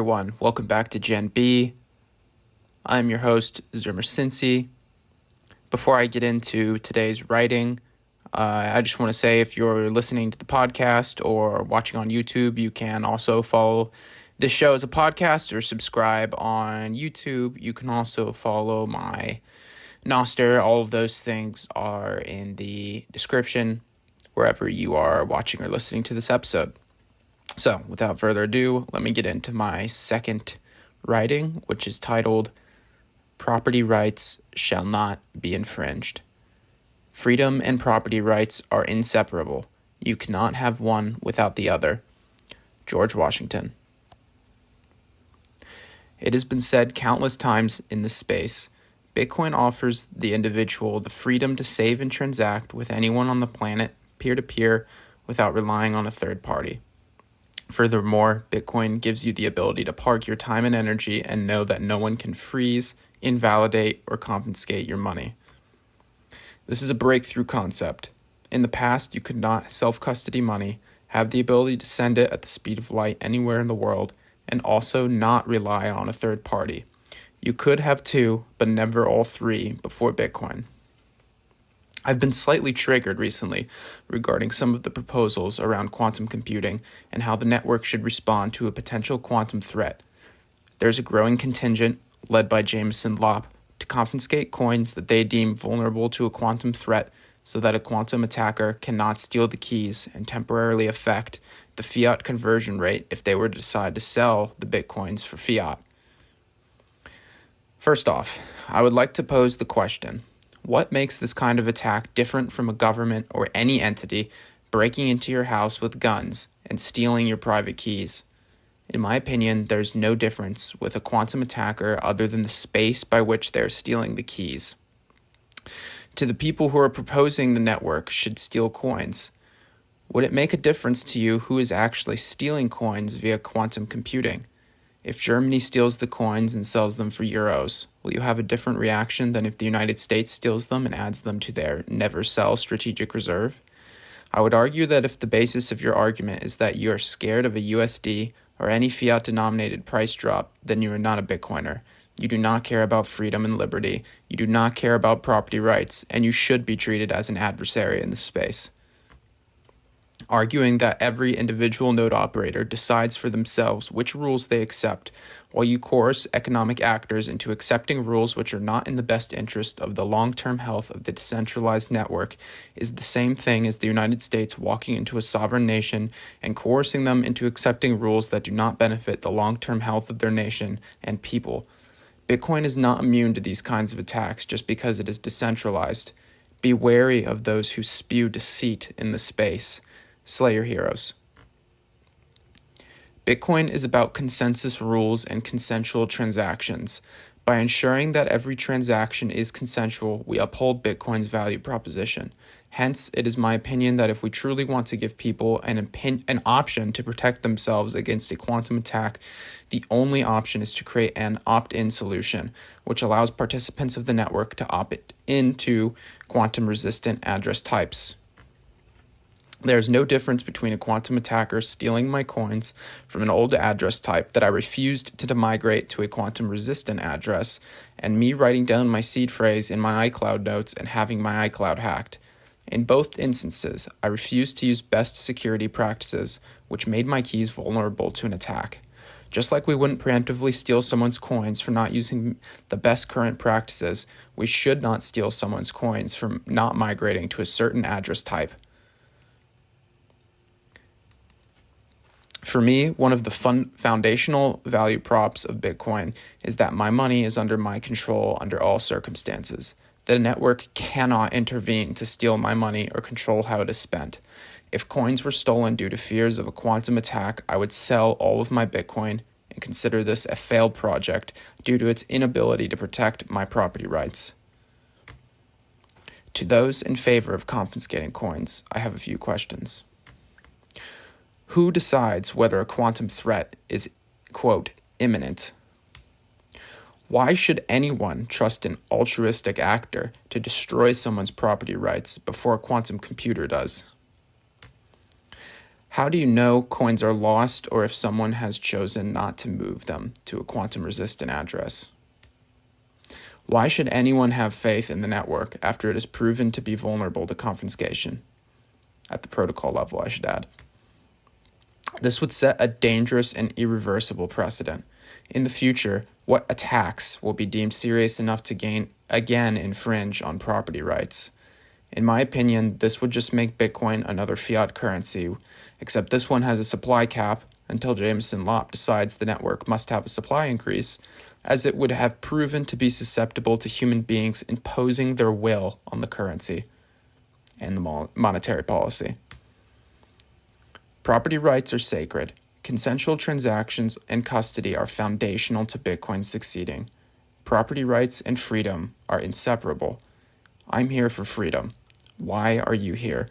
everyone, welcome back to Gen B. I'm your host, mcincy. Before I get into today's writing, I just want to say if you're listening to the podcast or watching on YouTube, you can also follow this show as a podcast or subscribe on YouTube. You can also follow my Noster. All of those things are in the description wherever you are watching or listening to this episode. So, without further ado, let me get into my second writing, which is titled, Property Rights Shall Not Be Infringed. Freedom and property rights are inseparable. You cannot have one without the other. George Washington. It has been said countless times in this space, Bitcoin offers the individual the freedom to save and transact with anyone on the planet, peer-to-peer, without relying on a third party. Furthermore, Bitcoin gives you the ability to park your time and energy and know that no one can freeze, invalidate, or confiscate your money. This is a breakthrough concept. In the past, you could not self-custody money, have the ability to send it at the speed of light anywhere in the world, and also not rely on a third party. You could have two, but never all three before Bitcoin. I've been slightly triggered recently regarding some of the proposals around quantum computing and how the network should respond to a potential quantum threat. There's a growing contingent, led by Jameson Lopp, to confiscate coins that they deem vulnerable to a quantum threat so that a quantum attacker cannot steal the keys and temporarily affect the fiat conversion rate if they were to decide to sell the bitcoins for fiat. First off, I would like to pose the question, what makes this kind of attack different from a government or any entity breaking into your house with guns and stealing your private keys? In my opinion, there's no difference with a quantum attacker other than the space by which they're stealing the keys. To the people who are proposing the network should steal coins, would it make a difference to you who is actually stealing coins via quantum computing? If Germany steals the coins and sells them for euros, will you have a different reaction than if the United States steals them and adds them to their never-sell strategic reserve? I would argue that if the basis of your argument is that you are scared of a USD or any fiat-denominated price drop, then you are not a Bitcoiner. You do not care about freedom and liberty, you do not care about property rights, and you should be treated as an adversary in this space. Arguing that every individual node operator decides for themselves which rules they accept, while you coerce economic actors into accepting rules which are not in the best interest of the long-term health of the decentralized network, is the same thing as the United States walking into a sovereign nation and coercing them into accepting rules that do not benefit the long-term health of their nation and people. Bitcoin is not immune to these kinds of attacks just because it is decentralized. Be wary of those who spew deceit in the space. Slay your heroes. Bitcoin is about consensus rules and consensual transactions. By ensuring that every transaction is consensual, we uphold Bitcoin's value proposition. Hence, it is my opinion that if we truly want to give people an option to protect themselves against a quantum attack, the only option is to create an opt-in solution, which allows participants of the network to opt into quantum-resistant address types. There is no difference between a quantum attacker stealing my coins from an old address type that I refused to migrate to a quantum-resistant address, and me writing down my seed phrase in my iCloud notes and having my iCloud hacked. In both instances, I refused to use best security practices, which made my keys vulnerable to an attack. Just like we wouldn't preemptively steal someone's coins for not using the best current practices, we should not steal someone's coins from not migrating to a certain address type. For me, one of the foundational value props of Bitcoin is that my money is under my control under all circumstances. The network cannot intervene to steal my money or control how it is spent. If coins were stolen due to fears of a quantum attack, I would sell all of my Bitcoin and consider this a failed project due to its inability to protect my property rights. To those in favor of confiscating coins, I have a few questions. Who decides whether a quantum threat is, quote, imminent? Why should anyone trust an altruistic actor to destroy someone's property rights before a quantum computer does? How do you know coins are lost or if someone has chosen not to move them to a quantum-resistant address? Why should anyone have faith in the network after it is proven to be vulnerable to confiscation? At the protocol level, I should add. This would set a dangerous and irreversible precedent. In the future, what attacks will be deemed serious enough to again infringe on property rights? In my opinion, this would just make Bitcoin another fiat currency, except this one has a supply cap until Jameson Lopp decides the network must have a supply increase, as it would have proven to be susceptible to human beings imposing their will on the currency and the monetary policy. Property rights are sacred. Consensual transactions and custody are foundational to Bitcoin succeeding. Property rights and freedom are inseparable. I'm here for freedom. Why are you here?